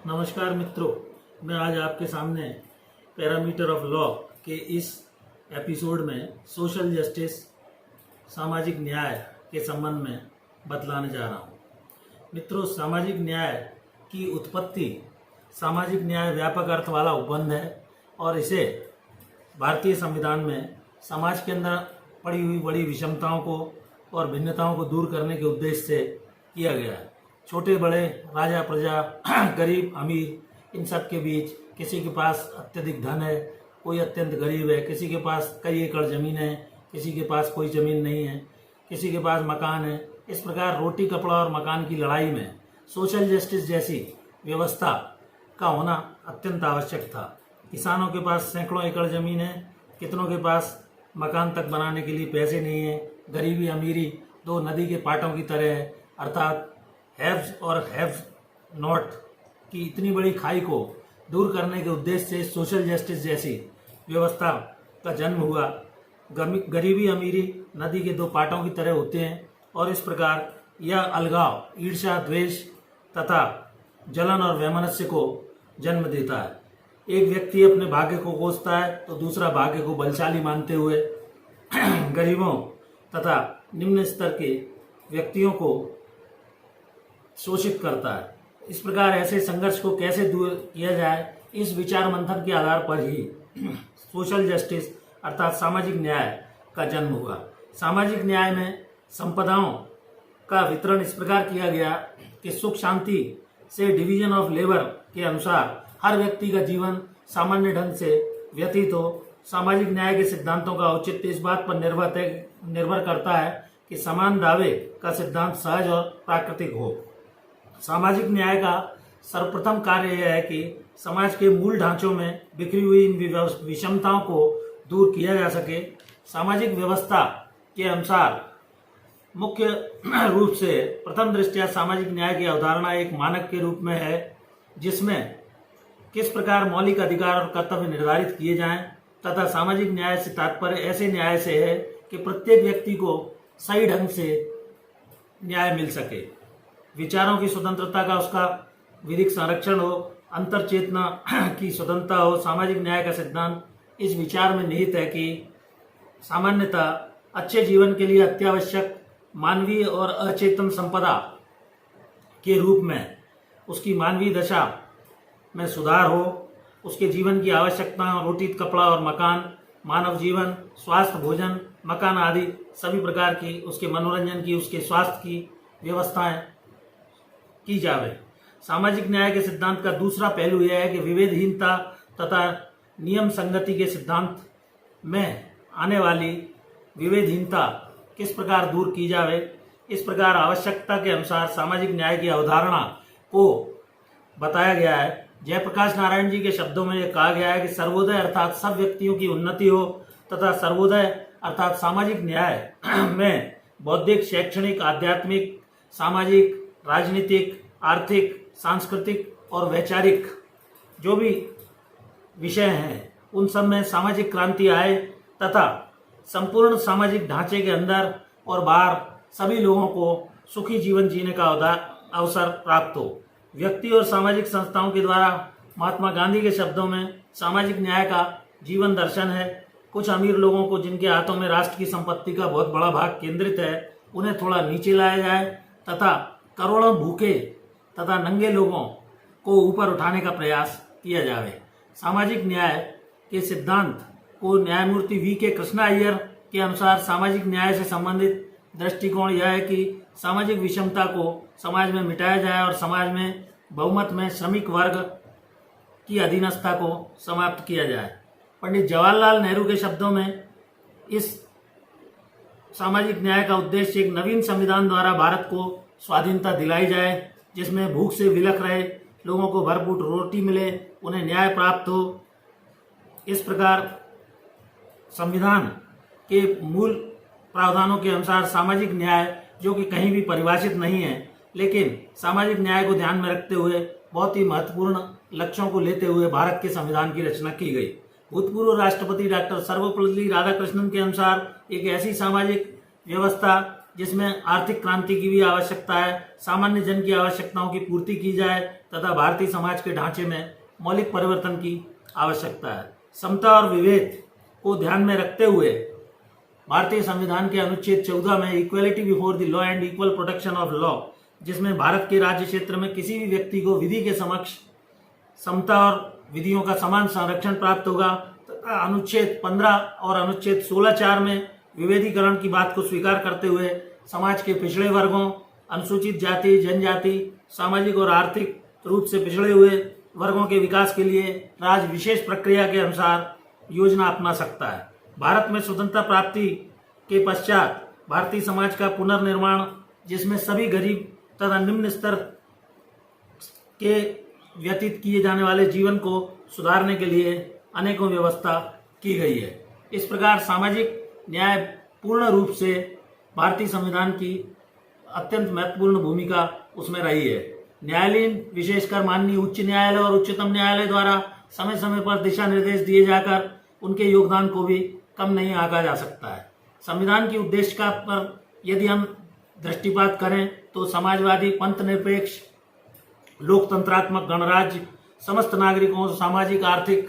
नमस्कार मित्रों, मैं आज आपके सामने पैरामीटर ऑफ लॉ के इस एपिसोड में सोशल जस्टिस, सामाजिक न्याय के संबंध में बतलाने जा रहा हूँ। मित्रों, सामाजिक न्याय की उत्पत्ति सामाजिक न्याय व्यापक अर्थ वाला उपबंध है और इसे भारतीय संविधान में समाज के अंदर पड़ी हुई बड़ी विषमताओं को और भिन्नताओं को दूर करने के उद्देश्य से किया गया है। छोटे बड़े, राजा प्रजा, गरीब अमीर, इन सब के बीच किसी के पास अत्यधिक धन है, कोई अत्यंत गरीब है, किसी के पास कई एकड़ जमीन है, किसी के पास कोई जमीन नहीं है, किसी के पास मकान है। इस प्रकार रोटी कपड़ा और मकान की लड़ाई में सोशल जस्टिस जैसी व्यवस्था का होना अत्यंत आवश्यक था। किसानों के पास सैकड़ों एकड़ जमीन है, कितनों के पास मकान तक बनाने के लिए पैसे नहीं है। गरीबी अमीरी दो नदी के पाटों की तरह है, अर्थात हैव्स और हैव नॉट की इतनी बड़ी खाई को दूर करने के उद्देश्य से सोशल जस्टिस जैसी व्यवस्था का जन्म हुआ। गरीबी अमीरी नदी के दो पाटों की तरह होते हैं और इस प्रकार यह अलगाव, ईर्ष्या, द्वेष तथा जलन और वैमनस्य को जन्म देता है। एक व्यक्ति अपने भाग्य को कोसता है तो दूसरा भाग्य को बलशाली मानते हुए गरीबों तथा निम्न स्तर के व्यक्तियों को शोषित करता है। इस प्रकार ऐसे संघर्ष को कैसे दूर किया जाए, इस विचार मंथन के आधार पर ही सोशल जस्टिस अर्थात सामाजिक न्याय का जन्म हुआ। सामाजिक न्याय में संपदाओं का वितरण इस प्रकार किया गया कि सुख शांति से डिवीजन ऑफ लेबर के अनुसार हर व्यक्ति का जीवन सामान्य ढंग से व्यतीत हो। सामाजिक न्याय के सिद्धांतों का औचित्य इस बात पर निर्भर करता है कि समान दावे का सिद्धांत सहज और प्राकृतिक हो। सामाजिक न्याय का सर्वप्रथम कार्य यह है कि समाज के मूल ढांचों में बिखरी हुई इन विषमताओं को दूर किया जा सके। सामाजिक व्यवस्था के अनुसार मुख्य रूप से प्रथम दृष्टया सामाजिक न्याय की अवधारणा एक मानक के रूप में है, जिसमें किस प्रकार मौलिक अधिकार और कर्तव्य निर्धारित किए जाएं तथा सामाजिक न्याय से तात्पर्य ऐसे न्याय से है कि प्रत्येक व्यक्ति को सही ढंग से न्याय मिल सके, विचारों की स्वतंत्रता का उसका विधिक संरक्षण हो, अंतर चेतना की स्वतंत्रता हो। सामाजिक न्याय का सिद्धांत इस विचार में निहित है कि सामान्यतः अच्छे जीवन के लिए अत्यावश्यक मानवीय और अचेतन संपदा के रूप में उसकी मानवीय दशा में सुधार हो, उसके जीवन की आवश्यकता रोटी कपड़ा और मकान, मानव जीवन, स्वास्थ्य, भोजन, मकान आदि सभी प्रकार की उसके मनोरंजन की, उसके स्वास्थ्य की व्यवस्थाएं की जावे। सामाजिक न्याय के सिद्धांत का दूसरा पहलू यह है कि विभेदहीनता तथा नियम संगति के सिद्धांत में आने वाली विभेदहीनता किस प्रकार दूर की जावे। इस प्रकार आवश्यकता के अनुसार सामाजिक न्याय की अवधारणा को बताया गया है। जयप्रकाश नारायण जी के शब्दों में यह कहा गया है कि सर्वोदय अर्थात सब व्यक्तियों की उन्नति हो तथा सर्वोदय अर्थात सामाजिक न्याय में बौद्धिक, शैक्षणिक, आध्यात्मिक, सामाजिक, राजनीतिक, आर्थिक, सांस्कृतिक और वैचारिक जो भी विषय हैं उन सब में सामाजिक क्रांति आए तथा संपूर्ण सामाजिक ढांचे के अंदर और बाहर सभी लोगों को सुखी जीवन जीने का अवसर प्राप्त हो। व्यक्ति और सामाजिक संस्थाओं के द्वारा महात्मा गांधी के शब्दों में सामाजिक न्याय का जीवन दर्शन है। कुछ अमीर लोगों को जिनके हाथों में राष्ट्र की संपत्ति का बहुत बड़ा भाग केंद्रित है, उन्हें थोड़ा नीचे लाया जाए तथा करोड़ों भूखे तथा नंगे लोगों को ऊपर उठाने का प्रयास किया जाए। सामाजिक न्याय के सिद्धांत को न्यायमूर्ति वी.के. कृष्णा अय्यर के अनुसार सामाजिक न्याय से संबंधित दृष्टिकोण यह है कि सामाजिक विषमता को समाज में मिटाया जाए और समाज में बहुमत में श्रमिक वर्ग की अधीनस्था को समाप्त किया जाए। पंडित जवाहरलाल नेहरू के शब्दों में इस सामाजिक न्याय का उद्देश्य एक नवीन संविधान द्वारा भारत को स्वाधीनता दिलाई जाए, जिसमें भूख से विलख रहे लोगों को भरपूर रोटी मिले, उन्हें न्याय प्राप्त हो। इस प्रकार संविधान के मूल प्रावधानों के अनुसार सामाजिक न्याय, जो कि कहीं भी परिभाषित नहीं है, लेकिन सामाजिक न्याय को ध्यान में रखते हुए बहुत ही महत्वपूर्ण लक्ष्यों को लेते हुए भारत के संविधान की रचना की गई। भूतपूर्व राष्ट्रपति डॉक्टर सर्वपल्ली राधाकृष्णन के अनुसार एक ऐसी सामाजिक व्यवस्था जिसमें आर्थिक क्रांति की भी आवश्यकता है, सामान्य जन की आवश्यकताओं की पूर्ति की जाए तथा भारतीय समाज के ढांचे में मौलिक परिवर्तन की आवश्यकता है। समता और विवेक को ध्यान में रखते हुए भारतीय संविधान के अनुच्छेद 14 में equality before the law and equal protection of law, जिसमें भारत के राज्य क्षेत्र में किसी भी व्यक्ति को विधि के समक्ष समता और विधियों का समान संरक्षण प्राप्त होगा, तथा अनुच्छेद 15 और अनुच्छेद 16(4) में विभेदीकरण की बात को स्वीकार करते हुए समाज के पिछड़े वर्गों, अनुसूचित जाति, जनजाति, सामाजिक और आर्थिक रूप से पिछड़े हुए वर्गों के विकास के लिए राज्य विशेष प्रक्रिया के अनुसार योजना अपना सकता है। भारत में स्वतंत्रता प्राप्ति के पश्चात भारतीय समाज का पुनर्निर्माण, जिसमें सभी गरीब तथा निम्न स्तर के व्यतीत किए जाने वाले जीवन को सुधारने के लिए अनेकों व्यवस्था की गई है। इस प्रकार सामाजिक न्याय पूर्ण रूप से भारतीय संविधान की अत्यंत महत्वपूर्ण भूमिका उसमें रही है। न्यायालयीन विशेषकर माननीय उच्च न्यायालय और उच्चतम न्यायालय द्वारा समय समय पर दिशा निर्देश दिए जाकर उनके योगदान को भी कम नहीं आंका जा सकता है। संविधान की उद्देश्य का पर यदि हम दृष्टिपात करें तो समाजवादी, पंथ निरपेक्ष, लोकतंत्रात्मक गणराज्य, समस्त नागरिकों को सामाजिक, आर्थिक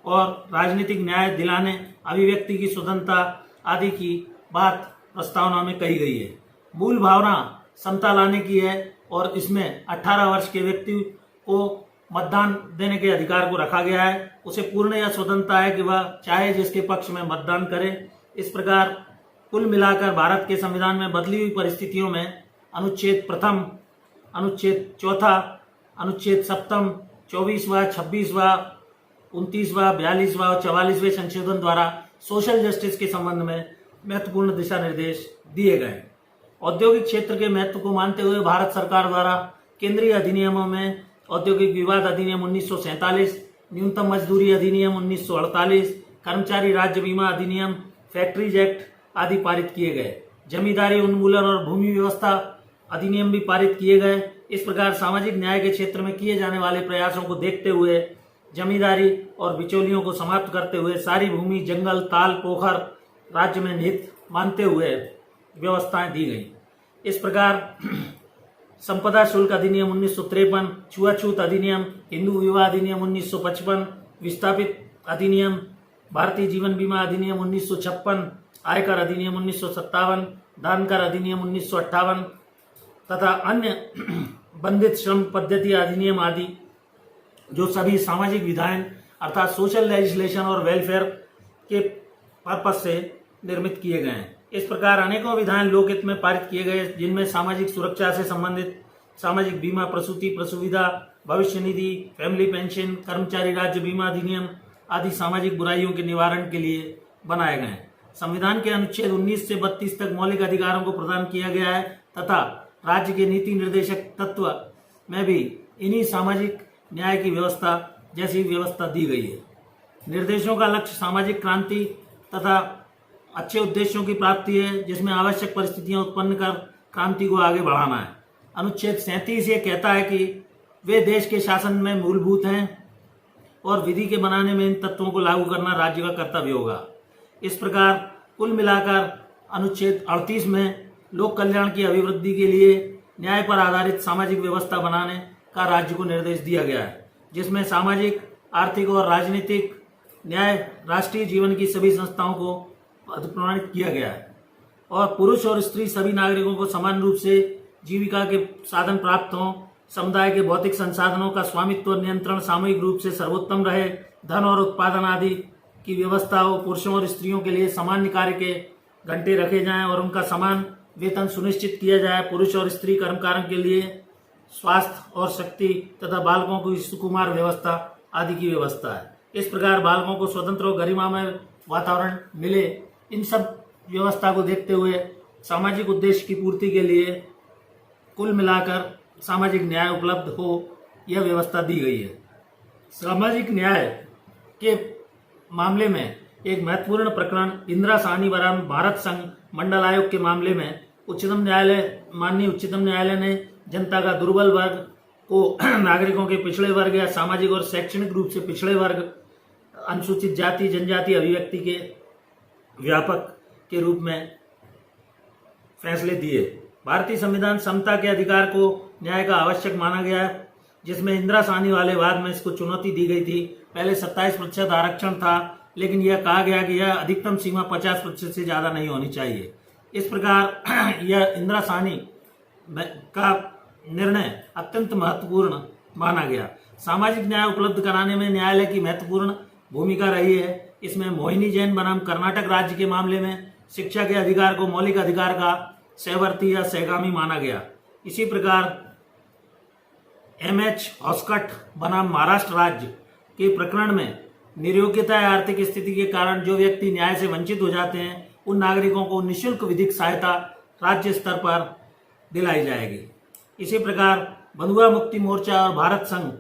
और राजनीतिक न्याय दिलाने, अभिव्यक्ति की स्वतंत्रता आदि की बात प्रस्तावना में कही गई है। मूल भावना समता लाने की है और इसमें 18 वर्ष के व्यक्ति को मतदान देने के अधिकार को रखा गया है। उसे पूर्ण या स्वतंत्रता है कि वह चाहे जिसके पक्ष में मतदान करे। इस प्रकार कुल मिलाकर भारत के संविधान में बदली हुई परिस्थितियों में अनुच्छेद 1, अनुच्छेद 4, अनुच्छेद 7, 24वां, 26वां, 29वां, 42वां और 44वें संशोधन द्वारा सोशल जस्टिस के संबंध में महत्वपूर्ण दिशा निर्देश दिए गए। औद्योगिक क्षेत्र के महत्व को मानते हुए भारत सरकार द्वारा केंद्रीय अधिनियमों में औद्योगिक विवाद अधिनियम 1947, न्यूनतम मजदूरी अधिनियम 1948, कर्मचारी राज्य बीमा अधिनियम, फैक्ट्रीज एक्ट आदि पारित किए गए। जमींदारी उन्मूलन और भूमि व्यवस्था अधिनियम भी पारित किए गए। इस प्रकार सामाजिक न्याय के क्षेत्र में किए जाने वाले प्रयासों को देखते हुए जमींदारी और बिचौलियों को समाप्त करते हुए सारी भूमि, जंगल, ताल, पोखर राज्य में निहित मानते हुए व्यवस्थाएं दी गई। इस प्रकार संपदा शुल्क अधिनियम 1953, छुआछूत अधिनियम, हिंदू विवाह अधिनियम 1955, विस्थापित अधिनियम, भारतीय जीवन बीमा अधिनियम 1956, आयकर अधिनियम 1957, दानकर अधिनियम 1958 तथा अन्य बंधित श्रम पद्धति अधिनियम आदि, जो सभी सामाजिक विधायन अर्थात सोशल लेजिस्लेशन और वेलफेयर के पर्पज से निर्मित किए गए हैं। इस प्रकार अनेकों विधायन लोकहित में पारित किए गए, जिनमें सामाजिक सुरक्षा से संबंधित सामाजिक बीमा, प्रसूति, प्रसुविधा, भविष्य निधि, फैमिली पेंशन, कर्मचारी राज्य बीमा अधिनियम आदि सामाजिक बुराइयों के निवारण के लिए बनाए गए हैं। संविधान के अनुच्छेद 19 से 32 तक मौलिक अधिकारों को प्रदान किया गया है तथा राज्य के नीति निर्देशक तत्व में भी इन्हीं सामाजिक न्याय की व्यवस्था जैसी व्यवस्था दी गई है। निर्देशों का लक्ष्य सामाजिक क्रांति तथा अच्छे उद्देश्यों की प्राप्ति है, जिसमें आवश्यक परिस्थितियां उत्पन्न कर क्रांति को आगे बढ़ाना है। अनुच्छेद 37 ये कहता है कि वे देश के शासन में मूलभूत हैं और विधि के बनाने में इन तत्वों को लागू करना राज्य का कर्तव्य होगा। इस प्रकार कुल मिलाकर अनुच्छेद 38 में लोक कल्याण की अभिवृद्धि के लिए न्याय पर आधारित सामाजिक व्यवस्था बनाने का राज्य को निर्देश दिया गया है, जिसमें सामाजिक, आर्थिक और राजनीतिक न्याय राष्ट्रीय जीवन की सभी संस्थाओं को प्रमाणित किया गया है और पुरुष और स्त्री सभी नागरिकों को समान रूप से जीविका के साधन प्राप्त हों, समुदाय के भौतिक संसाधनों का स्वामित्व और नियंत्रण सामूहिक रूप से सर्वोत्तम रहे, धन और उत्पादन आदि की व्यवस्था हो, पुरुषों और स्त्रियों के लिए सामान्य कार्य के घंटे रखे जाएं और उनका समान वेतन सुनिश्चित किया जाए, पुरुष और स्त्री कर्मकारों के लिए स्वास्थ्य और शक्ति तथा बालकों को सुकुमार व्यवस्था आदि की व्यवस्था है। इस प्रकार बालकों को स्वतंत्र और गरिमामय वातावरण मिले, इन सब व्यवस्था को देखते हुए सामाजिक उद्देश्य की पूर्ति के लिए कुल मिलाकर सामाजिक न्याय उपलब्ध हो, यह व्यवस्था दी गई है। सामाजिक न्याय के मामले में एक महत्वपूर्ण प्रकरण इंदिरा साहनी बराम भारत संघ मंडल आयोग के मामले में माननीय उच्चतम न्यायालय ने जनता का दुर्बल वर्ग को नागरिकों के पिछड़े वर्ग या सामाजिक और शैक्षणिक रूप से पिछड़े वर्ग, अनुसूचित जाति, जनजाति अभिव्यक्ति के व्यापक के रूप में फैसले दिए। भारतीय संविधान समता के अधिकार को न्याय का आवश्यक माना गया है, जिसमें इंदिरा साहनी वाले वाद में इसको चुनौती दी गई थी। पहले 27% आरक्षण था, लेकिन यह कहा गया कि यह अधिकतम सीमा 50% से ज़्यादा नहीं होनी चाहिए। इस प्रकार यह इंदिरा साहनी का निर्णय अत्यंत महत्वपूर्ण माना गया। सामाजिक न्याय उपलब्ध कराने में न्यायालय की महत्वपूर्ण भूमिका रही है। इसमें मोहिनी जैन बनाम कर्नाटक राज्य के मामले में शिक्षा के अधिकार को मौलिक अधिकार का सहवर्ती या सहगामी माना गया। इसी प्रकार MH हॉस्कट बनाम महाराष्ट्र राज्य के प्रकरण में निर्योग्यता या आर्थिक स्थिति के कारण जो व्यक्ति न्याय से वंचित हो जाते हैं, उन नागरिकों को निःशुल्क विधिक सहायता राज्य स्तर पर दिलाई जाएगी। इसी प्रकार बंधुआ मुक्ति मोर्चा और भारत संघ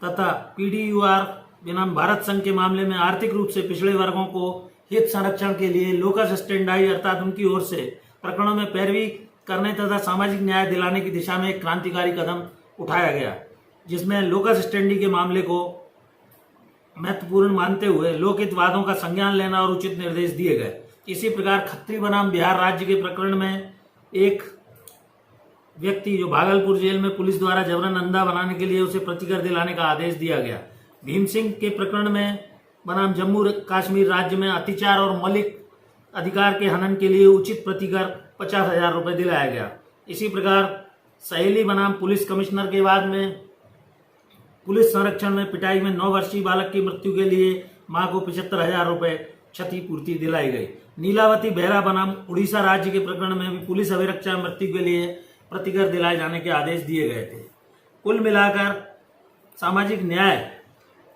तथा PDUR बनाम भारत संघ के मामले में आर्थिक रूप से पिछड़े वर्गों को हित संरक्षण के लिए लोकस स्टैंडाई अर्थात उनकी ओर से प्रकरणों में पैरवी करने तथा सामाजिक न्याय दिलाने की दिशा में एक क्रांतिकारी कदम उठाया गया, जिसमें लोकस स्टैंडी के मामले को महत्वपूर्ण मानते हुए लोकहित वादों का संज्ञान लेना और उचित निर्देश दिए गए। इसी प्रकार खत्री बनाम बिहार राज्य के प्रकरण में एक व्यक्ति जो भागलपुर जेल में पुलिस द्वारा जबरन अंधा बनाने के लिए उसे प्रतिकर दिलाने का आदेश दिया गया। भीम सिंह के प्रकरण में बनाम जम्मू कश्मीर राज्य में अत्याचार और मौलिक अधिकार के हनन के लिए उचित प्रतिकर 50,000 रुपये दिलाया गया। इसी प्रकार सहेली बनाम पुलिस कमिश्नर के बाद में पुलिस संरक्षण में पिटाई में 9 वर्षीय बालक की मृत्यु के लिए मां को 75,000 रुपये क्षतिपूर्ति दिलाई गई। नीलावती बेहरा बनाम उड़ीसा राज्य के प्रकरण में भी पुलिस अभिरक्षा मृत्यु के लिए प्रतिकर दिलाए जाने के आदेश दिए गए थे। कुल मिलाकर सामाजिक न्याय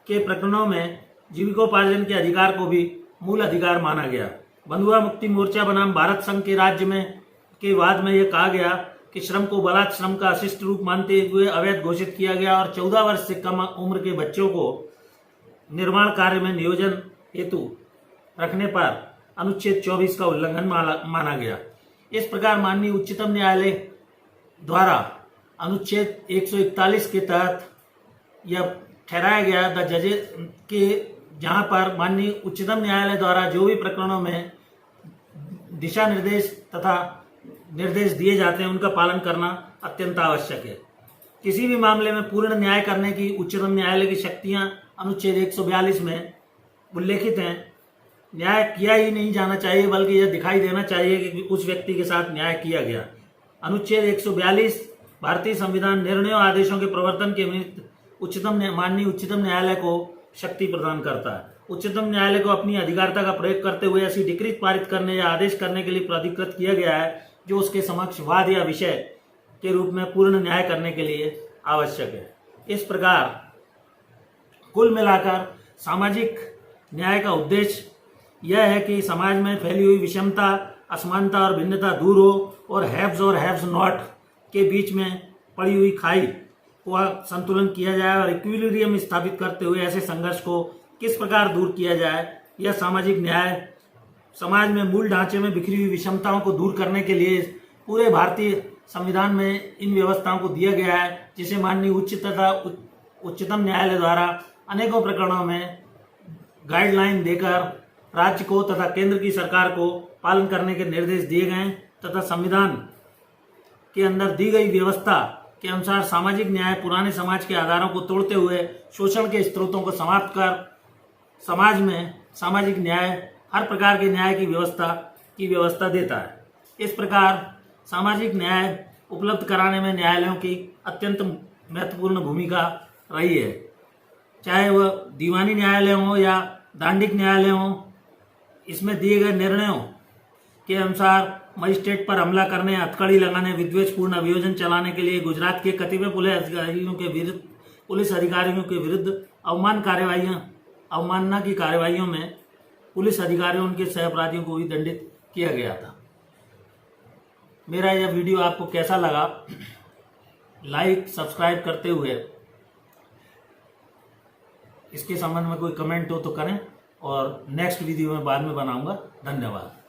के प्रकरणों में जीविकोपार्जन के अधिकार को भी मूल अधिकार माना गया। बंधुआ मुक्ति मोर्चा बनाम भारत संघ के राज्य में के वाद में यह कहा गया कि श्रम को बलात् श्रम का अशिष्ट रूप मानते हुए अवैध घोषित किया गया और 14 वर्ष से कम उम्र के बच्चों को निर्माण कार्य में नियोजन हेतु रखने पर अनुच्छेद 24 का उल्लंघन माना गया। इस प्रकार माननीय उच्चतम न्यायालय द्वारा अनुच्छेद 141 के तहत यह ठहराया गया द जजेस के, जहां पर माननीय उच्चतम न्यायालय द्वारा जो भी प्रकरणों में दिशा निर्देश तथा निर्देश दिए जाते हैं उनका पालन करना अत्यंत आवश्यक है। किसी भी मामले में पूर्ण न्याय करने की उच्चतम न्यायालय की शक्तियां अनुच्छेद 142 में उल्लेखित हैं। न्याय किया ही नहीं जाना चाहिए, बल्कि यह दिखाई देना चाहिए कि उस व्यक्ति के साथ न्याय किया गया। अनुच्छेद 142 भारतीय संविधान निर्णयों आदेशों के प्रवर्तन के निमित्त माननीय उच्चतम न्यायालय को शक्ति प्रदान करता है। उच्चतम न्यायालय को अपनी अधिकारिता का प्रयोग करते हुए ऐसी डिक्री पारित करने या आदेश करने के लिए प्राधिकृत किया गया है जो उसके समक्ष वाद या विषय के रूप में पूर्ण न्याय करने के लिए आवश्यक है। इस प्रकार कुल मिलाकर सामाजिक न्याय का उद्देश्य यह है कि समाज में फैली हुई विषमता, असमानता और भिन्नता दूर हो और हैव्स और हैव्स नॉट के बीच में पड़ी हुई खाई को संतुलन किया जाए और इक्विलिब्रियम स्थापित करते हुए ऐसे संघर्ष को किस प्रकार दूर किया जाए। यह सामाजिक न्याय समाज में मूल ढांचे में बिखरी हुई विषमताओं को दूर करने के लिए पूरे भारतीय संविधान में इन व्यवस्थाओं को दिया गया है, जिसे माननीय उच्चतम न्यायालय द्वारा अनेकों प्रकरणों में गाइडलाइन देकर राज्य को तथा केंद्र की सरकार को पालन करने के निर्देश दिए गए तथा संविधान के अंदर दी गई व्यवस्था के अनुसार सामाजिक न्याय पुराने समाज के आधारों को तोड़ते हुए शोषण के स्रोतों को समाप्त कर समाज में सामाजिक न्याय, हर प्रकार के न्याय की व्यवस्था देता है। इस प्रकार सामाजिक न्याय उपलब्ध कराने में न्यायालयों की अत्यंत महत्वपूर्ण भूमिका रही है, चाहे वह दीवानी न्यायालय हो या दांडिक न्यायालय हो। इसमें दिए गए निर्णयों के अनुसार मजिस्ट्रेट पर हमला करने, हथकड़ी लगाने, विद्वेषपूर्ण अभियोजन चलाने के लिए गुजरात के कतिपय पुलिस अधिकारियों के विरुद्ध अवमानना की कार्रवाइयों में पुलिस अधिकारियों उनके सहअपराधियों को भी दंडित किया गया था। मेरा यह वीडियो आपको कैसा लगा, लाइक सब्सक्राइब करते हुए इसके संबंध में कोई कमेंट हो तो करें और नेक्स्ट वीडियो में बाद में बनाऊंगा। धन्यवाद।